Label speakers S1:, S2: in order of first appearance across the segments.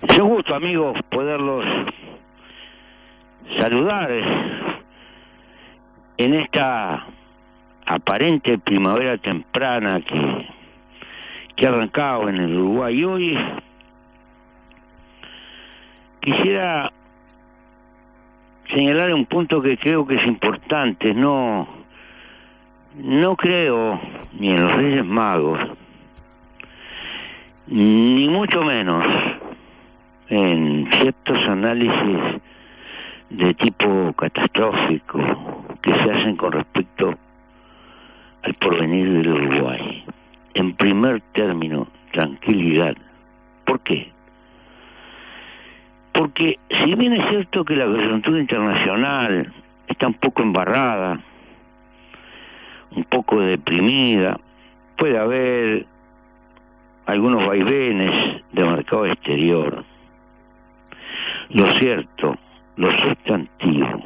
S1: Es un gusto, amigos, poderlos saludar en esta aparente primavera temprana que ha arrancado en el Uruguay. Hoy quisiera señalar un punto que creo que es importante. No creo ni en los Reyes Magos, ni mucho menos en ciertos análisis de tipo catastrófico que se hacen con respecto al porvenir del Uruguay. En primer término, tranquilidad. ¿Por qué? Porque si bien es cierto que la coyuntura internacional está un poco embarrada, un poco deprimida, puede haber algunos vaivenes de mercado exterior, lo cierto, lo sustantivo,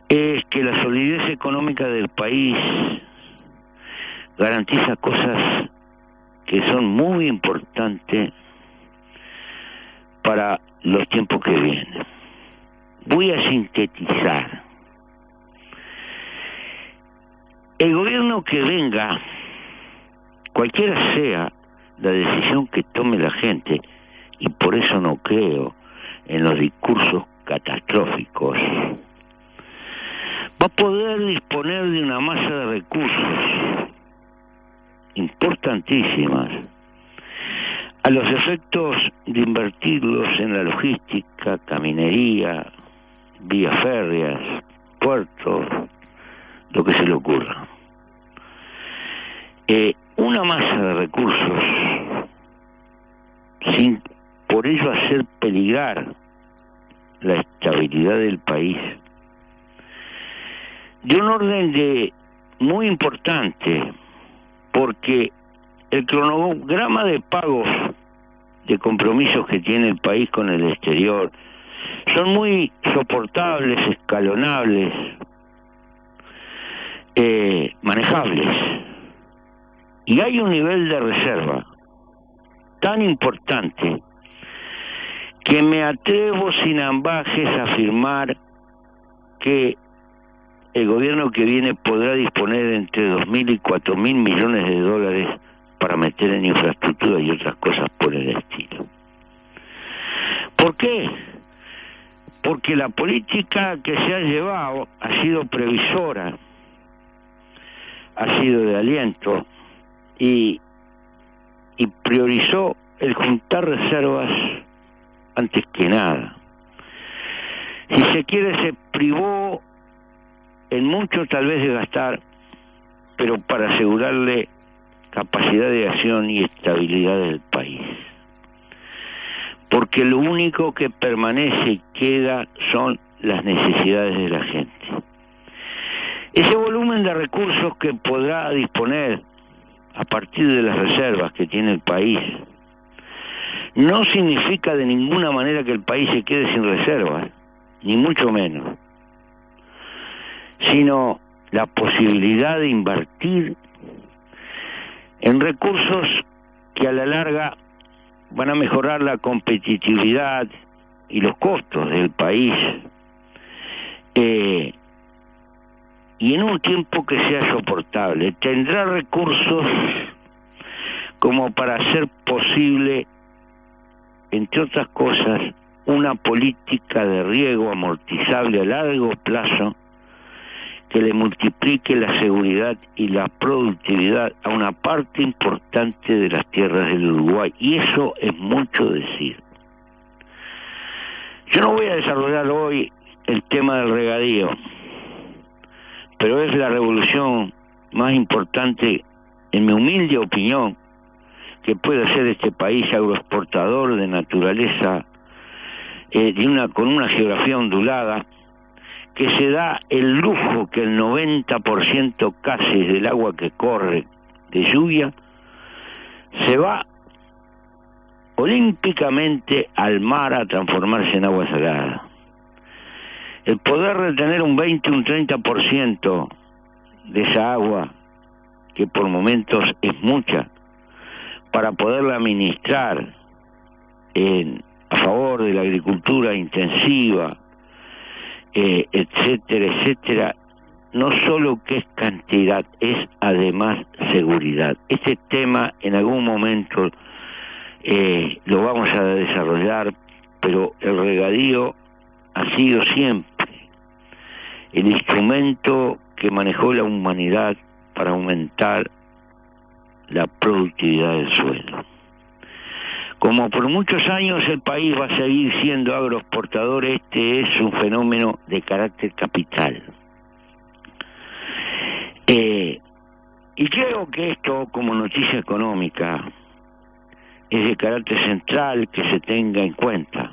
S1: es que la solidez económica del país garantiza cosas que son muy importantes para los tiempos que vienen. Voy a sintetizar. El gobierno que venga, cualquiera sea la decisión que tome la gente, y por eso no creo en los discursos catastróficos, va a poder disponer de una masa de recursos importantísimas a los efectos de invertirlos en la logística, caminería, vías férreas, puertos, lo que se le ocurra. Una masa de recursos sin por ello hacer peligrar la estabilidad del país, de un orden muy importante, porque el cronograma de pagos de compromisos que tiene el país con el exterior son muy soportables, escalonables, manejables, y hay un nivel de reserva tan importante que me atrevo sin ambajes a afirmar que el gobierno que viene podrá disponer entre 2.000 y 4.000 millones de dólares para meter en infraestructura y otras cosas por el estilo. ¿Por qué? Porque la política que se ha llevado ha sido previsora, ha sido de aliento y priorizó el juntar reservas antes que nada. Si se quiere, se privó en mucho tal vez de gastar, pero para asegurarle capacidad de acción y estabilidad del país. Porque lo único que permanece y queda son las necesidades de la gente. Ese volumen de recursos que podrá disponer a partir de las reservas que tiene el país no significa de ninguna manera que el país se quede sin reservas, ni mucho menos, sino la posibilidad de invertir en recursos que a la larga van a mejorar la competitividad y los costos del país, y en un tiempo que sea soportable. Tendrá recursos como para hacer posible, entre otras cosas, una política de riego amortizable a largo plazo que le multiplique la seguridad y la productividad a una parte importante de las tierras del Uruguay. Y eso es mucho decir. Yo no voy a desarrollar hoy el tema del regadío, pero es la revolución más importante, en mi humilde opinión, que puede hacer este país agroexportador de naturaleza, con una geografía ondulada, que se da el lujo que el 90% casi del agua que corre de lluvia se va olímpicamente al mar a transformarse en agua salada. El poder retener un 20, un 30% de esa agua, que por momentos es mucha, para poderla administrar a favor de la agricultura intensiva, etcétera, etcétera, no solo que es cantidad, es además seguridad. Este tema en algún momento lo vamos a desarrollar, pero el regadío ha sido siempre el instrumento que manejó la humanidad para aumentar la productividad del suelo. Como por muchos años el país va a seguir siendo agroexportador, este es un fenómeno de carácter capital. Y creo que esto, como noticia económica, es de carácter central que se tenga en cuenta.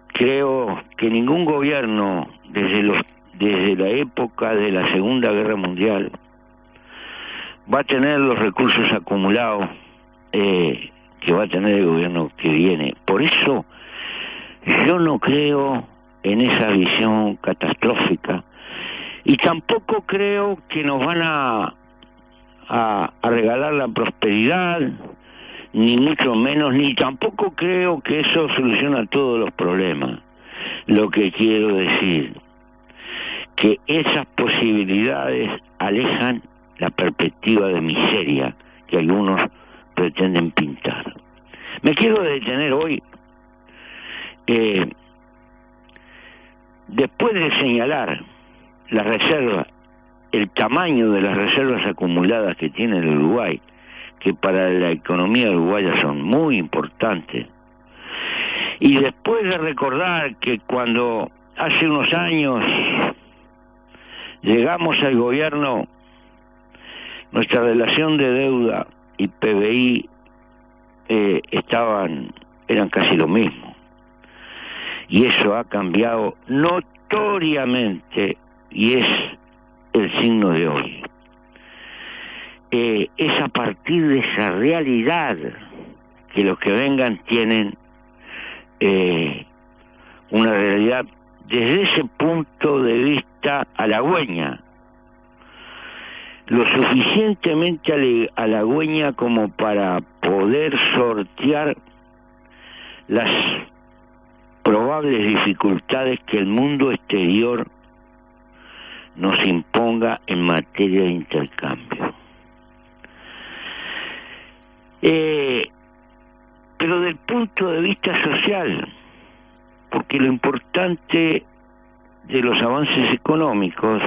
S1: Creo que ningún gobierno desde la época de la Segunda Guerra Mundial va a tener los recursos acumulados que va a tener el gobierno que viene. Por eso yo no creo en esa visión catastrófica y tampoco creo que nos van a regalar la prosperidad, ni mucho menos, ni tampoco creo que eso soluciona todos los problemas. Lo que quiero decir, que esas posibilidades alejan la perspectiva de miseria que algunos pretenden pintar. Me quiero detener hoy, después de señalar la reserva, el tamaño de las reservas acumuladas que tiene el Uruguay, que para la economía uruguaya son muy importantes, y después de recordar que cuando hace unos años llegamos al gobierno, nuestra relación de deuda y PBI eran casi lo mismo, y eso ha cambiado notoriamente y es el signo de hoy. Es a partir de esa realidad que los que vengan tienen una realidad desde ese punto de vista halagüeña, lo suficientemente halagüeña como para poder sortear las probables dificultades que el mundo exterior nos imponga en materia de intercambio. Pero del punto de vista social, porque lo importante de los avances económicos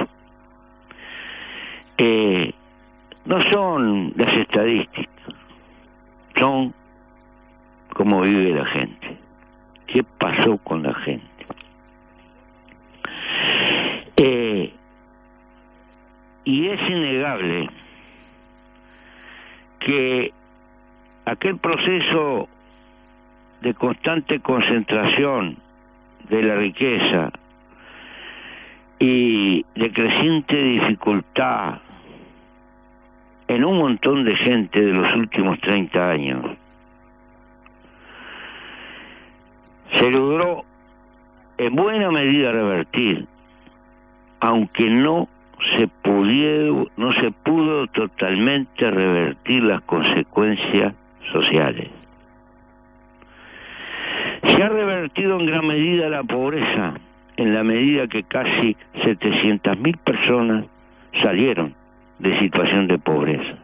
S1: no son las estadísticas, son cómo vive la gente, qué pasó con la gente. Y es innegable que aquel proceso de constante concentración de la riqueza y de creciente dificultad en un montón de gente de los últimos 30 años se logró en buena medida revertir, aunque no se pudo totalmente revertir las consecuencias sociales. Se ha revertido en gran medida la pobreza, en la medida que casi 700.000 personas salieron de situación de pobreza.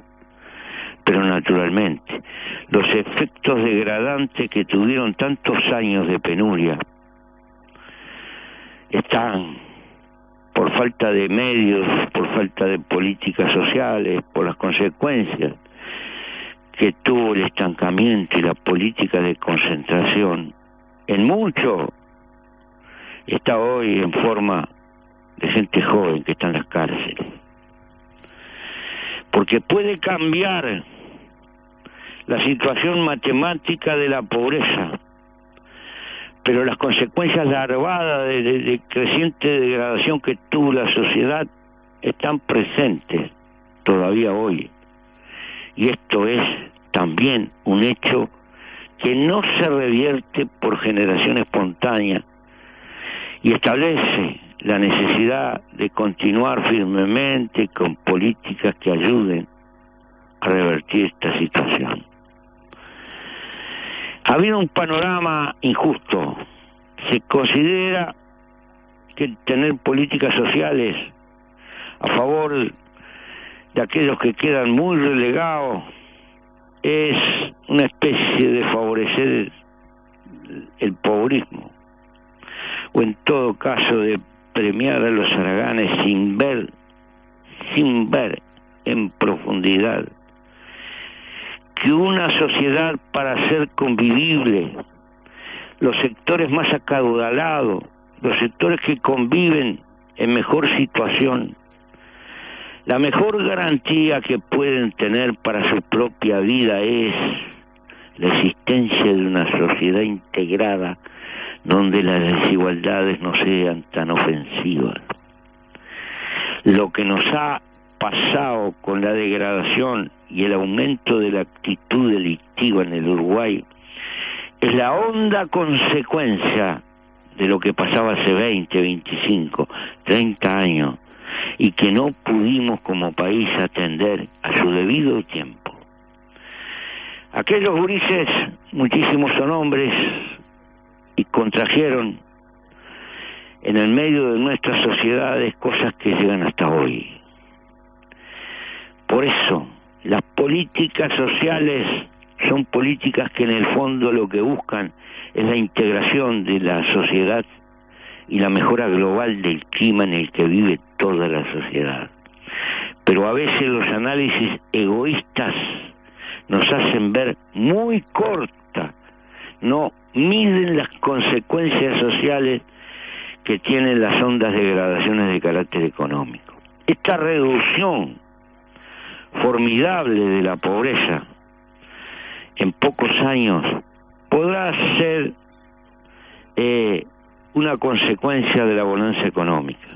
S1: Pero naturalmente, los efectos degradantes que tuvieron tantos años de penuria están, por falta de medios, por falta de políticas sociales, por las consecuencias que tuvo el estancamiento y la política de concentración, en mucho está hoy en forma de gente joven que está en las cárceles. Porque puede cambiar la situación matemática de la pobreza, pero las consecuencias larvadas de creciente degradación que tuvo la sociedad están presentes todavía hoy. Y esto es también un hecho que no se revierte por generación espontánea y establece la necesidad de continuar firmemente con políticas que ayuden a revertir esta situación. Ha habido un panorama injusto. Se considera que tener políticas sociales a favor de aquellos que quedan muy relegados es una especie de favorecer el pobrismo, o en todo caso de premiar a los haraganes sin ver en profundidad que una sociedad, para ser convivible, los sectores más acaudalados, los sectores que conviven en mejor situación, la mejor garantía que pueden tener para su propia vida es la existencia de una sociedad integrada donde las desigualdades no sean tan ofensivas. Lo que nos ha pasado con la degradación y el aumento de la actitud delictiva en el Uruguay es la honda consecuencia de lo que pasaba hace 20, 25, 30 años y que no pudimos como país atender a su debido tiempo. Aquellos gurises, muchísimos son hombres, y contrajeron en el medio de nuestras sociedades cosas que llegan hasta hoy. Por eso, las políticas sociales son políticas que en el fondo lo que buscan es la integración de la sociedad y la mejora global del clima en el que vive toda la sociedad. Pero a veces los análisis egoístas nos hacen ver muy corta, no miden las consecuencias sociales que tienen las hondas degradaciones de carácter económico. Esta reducción formidable de la pobreza en pocos años podrá ser una consecuencia de la bonanza económica.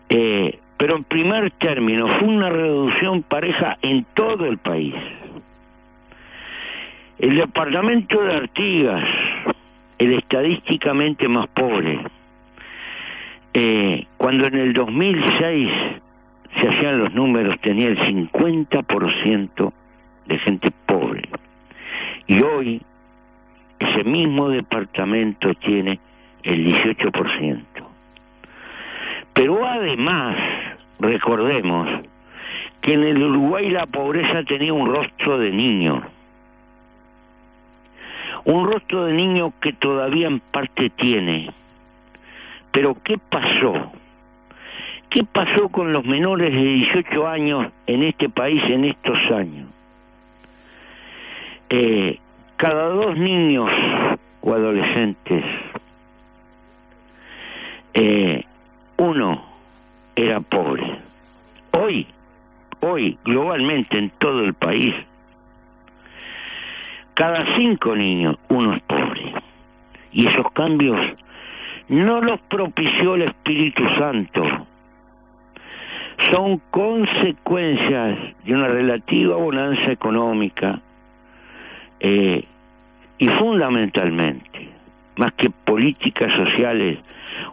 S1: Pero en primer término fue una reducción pareja en todo el país. El departamento de Artigas, el estadísticamente más pobre, cuando en el 2006 se hacían los números, tenía el 50% de gente pobre. Y hoy ese mismo departamento tiene el 18%. Pero además, recordemos que en el Uruguay la pobreza tenía un rostro de niño. Un rostro de niño que todavía en parte tiene. Pero ¿qué pasó? ¿Qué pasó con los menores de 18 años en este país en estos años? Cada 2 niños o adolescentes, uno era pobre. Hoy, globalmente en todo el país, cada 5 niños, uno es pobre. Y esos cambios no los propició el Espíritu Santo. Son consecuencias de una relativa bonanza económica y fundamentalmente, más que políticas sociales,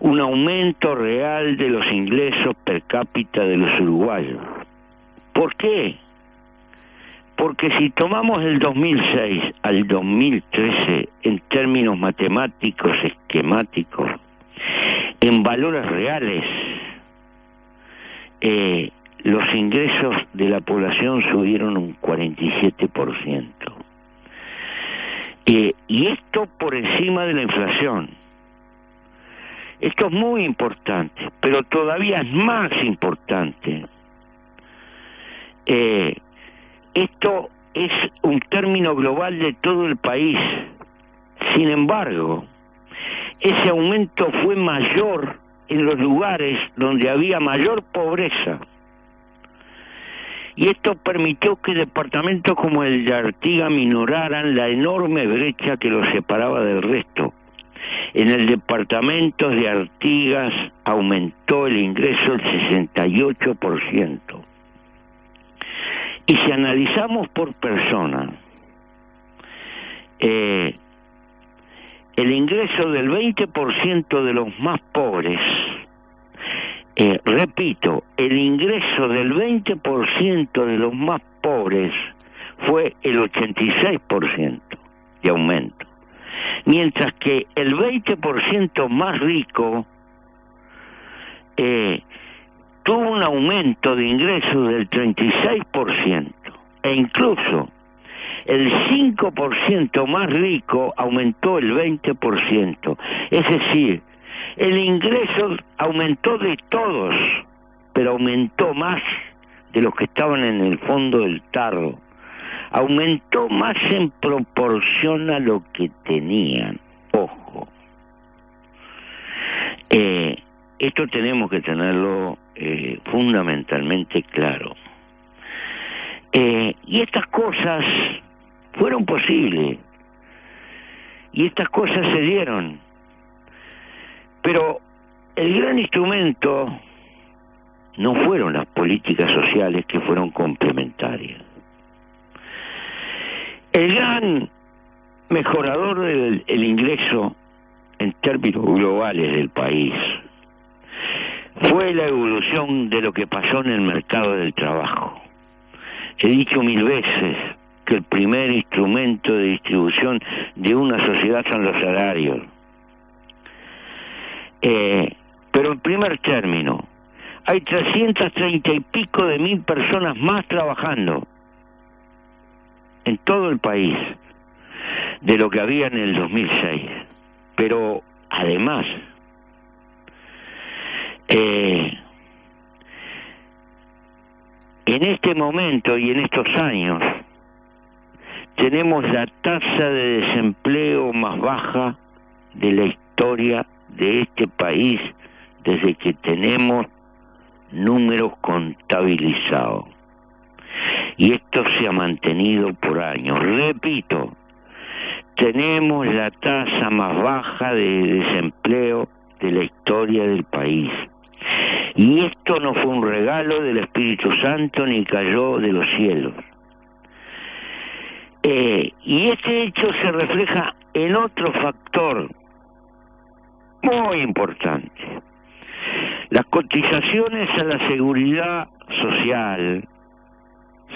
S1: un aumento real de los ingresos per cápita de los uruguayos. ¿Por qué? Porque si tomamos el 2006 al 2013 en términos matemáticos, esquemáticos, en valores reales, los ingresos de la población subieron un 47%. Y esto por encima de la inflación. Esto es muy importante, pero todavía es más importante. Esto es un término global de todo el país. Sin embargo, ese aumento fue mayor en los lugares donde había mayor pobreza. Y esto permitió que departamentos como el de Artigas minoraran la enorme brecha que los separaba del resto. En el departamento de Artigas aumentó el ingreso el 68%. Y si analizamos por persona, el ingreso del 20% de los más pobres, repito, el ingreso del 20% de los más pobres fue el 86%. de aumento. Mientras que el 20% más rico tuvo un aumento de ingresos del 36%, e incluso el 5% más rico aumentó el 20%. Es decir, el ingreso aumentó de todos, pero aumentó más de los que estaban en el fondo del tarro. Aumentó más en proporción a lo que tenían. Ojo. Esto tenemos que tenerlo fundamentalmente claro. Y estas cosas fueron posibles. Y estas cosas se dieron. Pero el gran instrumento no fueron las políticas sociales, que fueron complementarias. El gran mejorador del ingreso en términos globales del país fue la evolución de lo que pasó en el mercado del trabajo. He dicho 1000 veces que el primer instrumento de distribución de una sociedad son los salarios. Pero en primer término, hay 330 y pico de mil personas más trabajando en todo el país de lo que había en el 2006. Pero además, en este momento y en estos años tenemos la tasa de desempleo más baja de la historia de este país desde que tenemos números contabilizados. Y esto se ha mantenido por años. Repito, tenemos la tasa más baja de desempleo de la historia del país. Y esto no fue un regalo del Espíritu Santo ni cayó de los cielos. Y este hecho se refleja en otro factor muy importante. Las cotizaciones a la seguridad social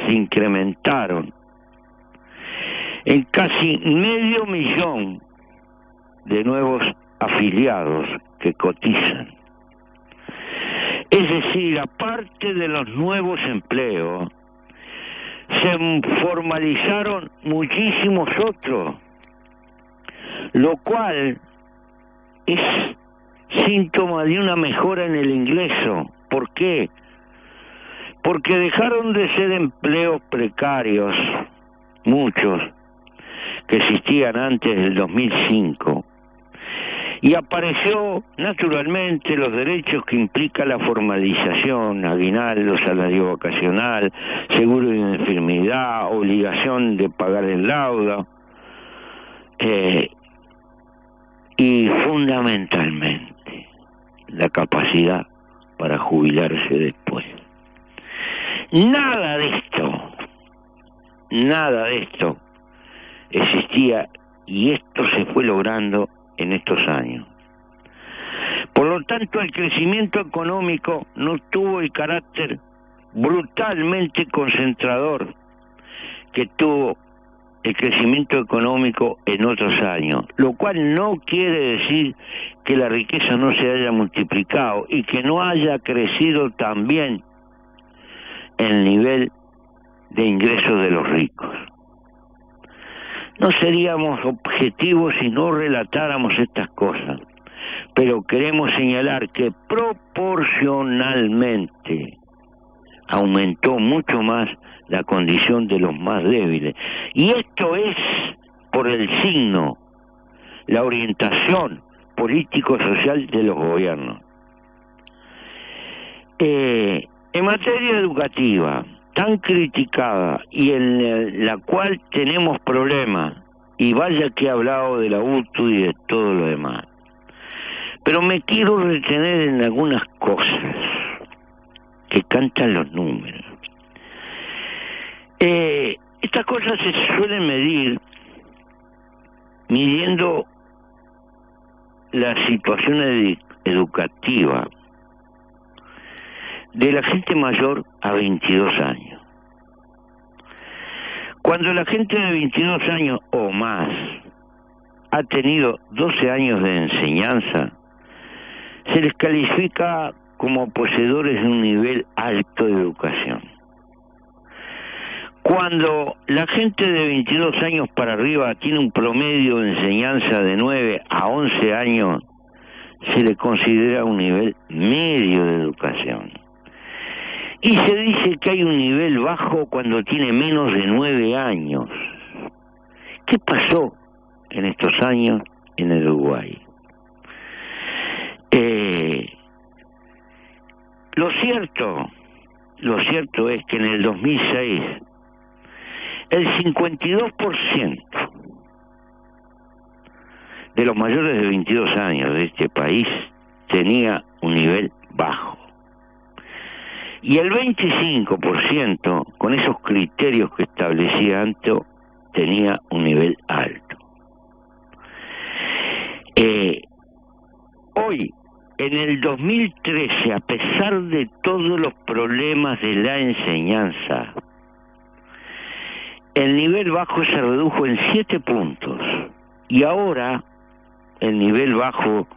S1: se incrementaron en casi 500.000 de nuevos afiliados que cotizan. Es decir, aparte de los nuevos empleos, se formalizaron muchísimos otros, lo cual es síntoma de una mejora en el ingreso. ¿Por qué? Porque dejaron de ser empleos precarios, muchos, que existían antes del 2005, y apareció naturalmente los derechos que implica la formalización: aguinaldo, salario vacacional, seguro de enfermedad, obligación de pagar el laudo, y fundamentalmente la capacidad para jubilarse después. Nada de esto existía, y esto se fue logrando en estos años. Por lo tanto, el crecimiento económico no tuvo el carácter brutalmente concentrador que tuvo el crecimiento económico en otros años, lo cual no quiere decir que la riqueza no se haya multiplicado y que no haya crecido también el nivel de ingresos de los ricos. No seríamos objetivos si no relatáramos estas cosas, pero queremos señalar que proporcionalmente aumentó mucho más la condición de los más débiles. Y esto es por el signo, la orientación político-social de los gobiernos. En materia educativa, tan criticada y en la cual tenemos problemas, y vaya que he hablado de la UTU y de todo lo demás, pero me quiero retener en algunas cosas que cantan los números. Estas cosas se suelen medir midiendo la situación educativa de la gente mayor a 22 años. Cuando la gente de 22 años o más ha tenido 12 años de enseñanza, se les califica como poseedores de un nivel alto de educación. Cuando la gente de 22 años para arriba tiene un promedio de enseñanza de 9 a 11 años, se le considera un nivel medio de educación. Y se dice que hay un nivel bajo cuando tiene menos de 9 años. ¿Qué pasó en estos años en el Uruguay? Lo cierto es que en el 2006 el 52% de los mayores de 22 años de este país tenía un nivel bajo. Y el 25%, con esos criterios que establecía antes, tenía un nivel alto. Hoy, en el 2013, a pesar de todos los problemas de la enseñanza, el nivel bajo se redujo en 7 puntos. Y ahora el nivel bajo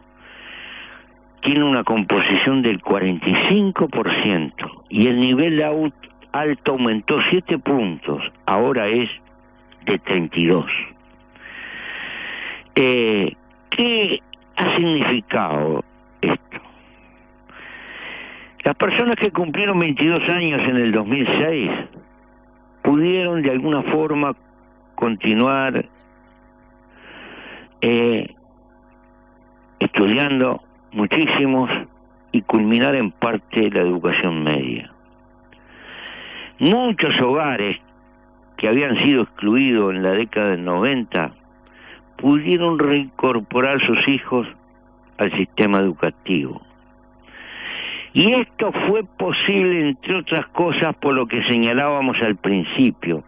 S1: tiene una composición del 45% y el nivel alto aumentó 7 puntos, ahora es de 32. ¿Qué ha significado esto? Las personas que cumplieron 22 años en el 2006 pudieron de alguna forma continuar estudiando muchísimos y culminar en parte la educación media. Muchos hogares que habían sido excluidos en la década del 90 pudieron reincorporar sus hijos al sistema educativo. Y esto fue posible, entre otras cosas, por lo que señalábamos al principio,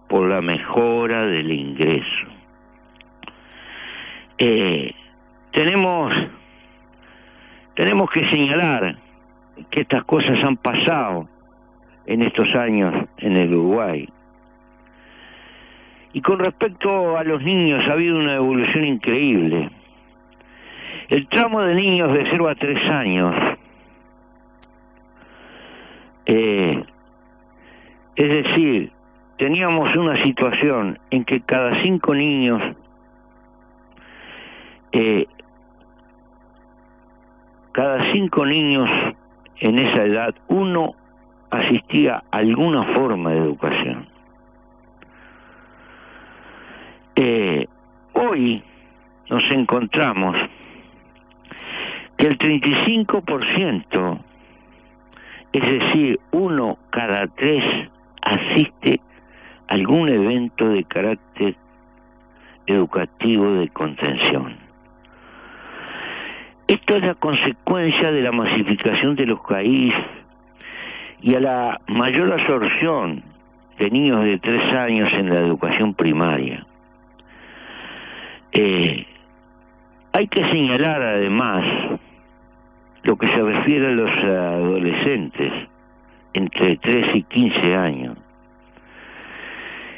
S1: por la mejora del ingreso. Tenemos que señalar que estas cosas han pasado en estos años en el Uruguay. Y con respecto a los niños ha habido una evolución increíble. El tramo de niños de 0 a 3 años, es decir, teníamos una situación en que cada 5 niños en esa edad, uno asistía a alguna forma de educación. Hoy nos encontramos que el 35%, es decir, 1 cada 3, asiste a algún evento de carácter educativo de contención. Esto es la consecuencia de la masificación de los CAIS y a la mayor absorción de niños de 3 años en la educación primaria. Hay que señalar además lo que se refiere a los adolescentes entre 3 y 15 años,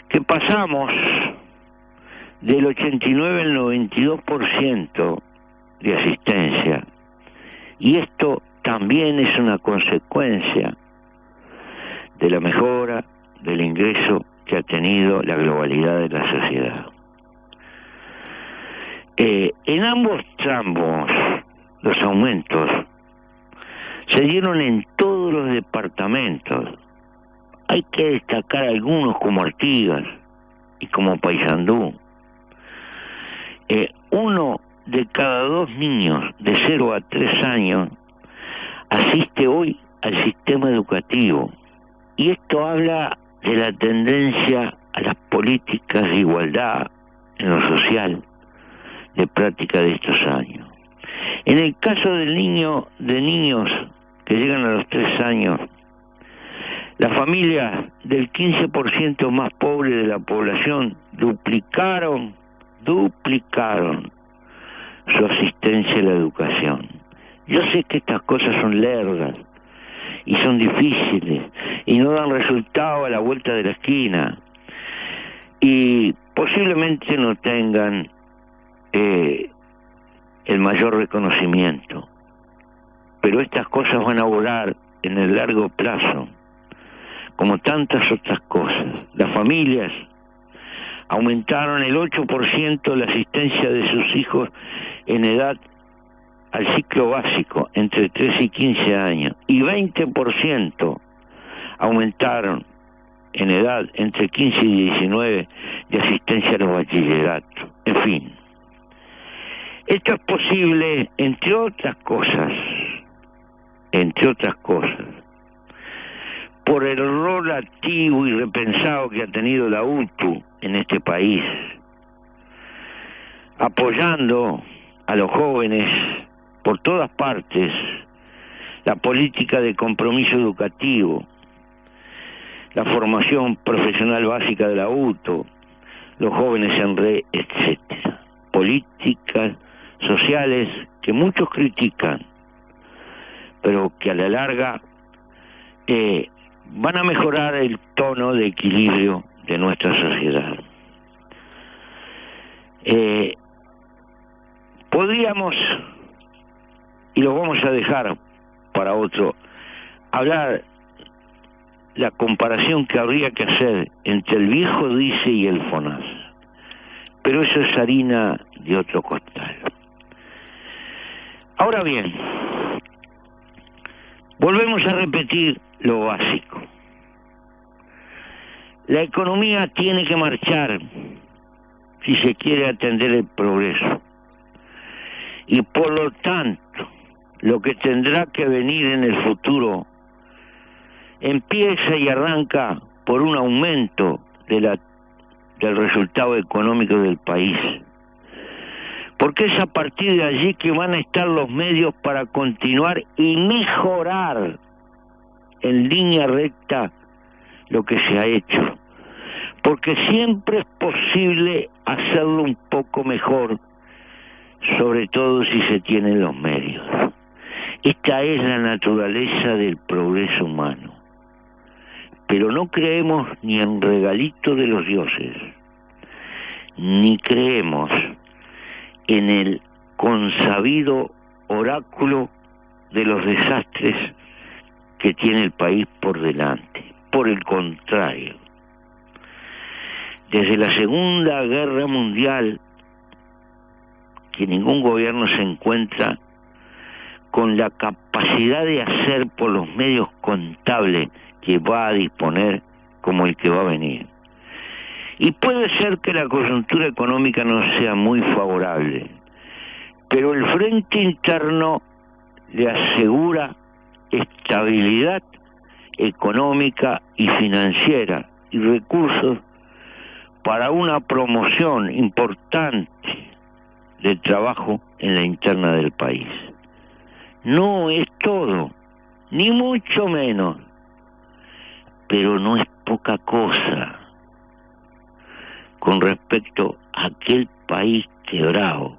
S1: que pasamos del 89 al 92% de asistencia, y esto también es una consecuencia de la mejora del ingreso que ha tenido la globalidad de la sociedad. En ambos tramos los aumentos se dieron en todos los departamentos. Hay que destacar algunos como Artigas y como Paysandú. 1 de cada 2 niños de 0 a 3 años asiste hoy al sistema educativo. Y esto habla de la tendencia a las políticas de igualdad en lo social, de práctica de estos años. En el caso de niños que llegan a los 3 años, las familias del 15% más pobre de la población duplicaron su asistencia a la educación. Yo sé que estas cosas son lerdas y son difíciles y no dan resultado a la vuelta de la esquina y posiblemente no tengan el mayor reconocimiento. Pero estas cosas van a volar en el largo plazo, como tantas otras cosas. Las familias aumentaron el 8% la asistencia de sus hijos en edad al ciclo básico, entre 3 y 15 años, y 20% aumentaron en edad entre 15 y 19 de asistencia a los bachilleratos. En fin, esto es posible, entre otras cosas, por el rol activo y repensado que ha tenido la UTU en este país, apoyando a los jóvenes por todas partes, la política de compromiso educativo, la formación profesional básica de la UTU, los jóvenes en red, etcétera. Políticas sociales que muchos critican, pero que a la larga van a mejorar el tono de equilibrio de nuestra sociedad. Podríamos, y lo vamos a dejar para otro, hablar la comparación que habría que hacer entre el viejo DICE y el FONASA, pero eso es harina de otro costal. Ahora bien, volvemos a repetir lo básico. La economía tiene que marchar si se quiere atender el progreso. Y por lo tanto, lo que tendrá que venir en el futuro empieza y arranca por un aumento del resultado económico del país. Porque es a partir de allí que van a estar los medios para continuar y mejorar en línea recta lo que se ha hecho. Porque siempre es posible hacerlo un poco mejor, sobre todo si se tienen los medios. Esta es la naturaleza del progreso humano. Pero no creemos ni en regalito de los dioses, ni creemos en el consabido oráculo de los desastres que tiene el país por delante. Por el contrario, desde la Segunda Guerra Mundial, que ningún gobierno se encuentra con la capacidad de hacer por los medios contables que va a disponer como el que va a venir. Y puede ser que la coyuntura económica no sea muy favorable, pero el frente interno le asegura estabilidad económica y financiera y recursos para una promoción importante del trabajo en la interna del país. No es todo, ni mucho menos, pero no es poca cosa con respecto a aquel país quebrado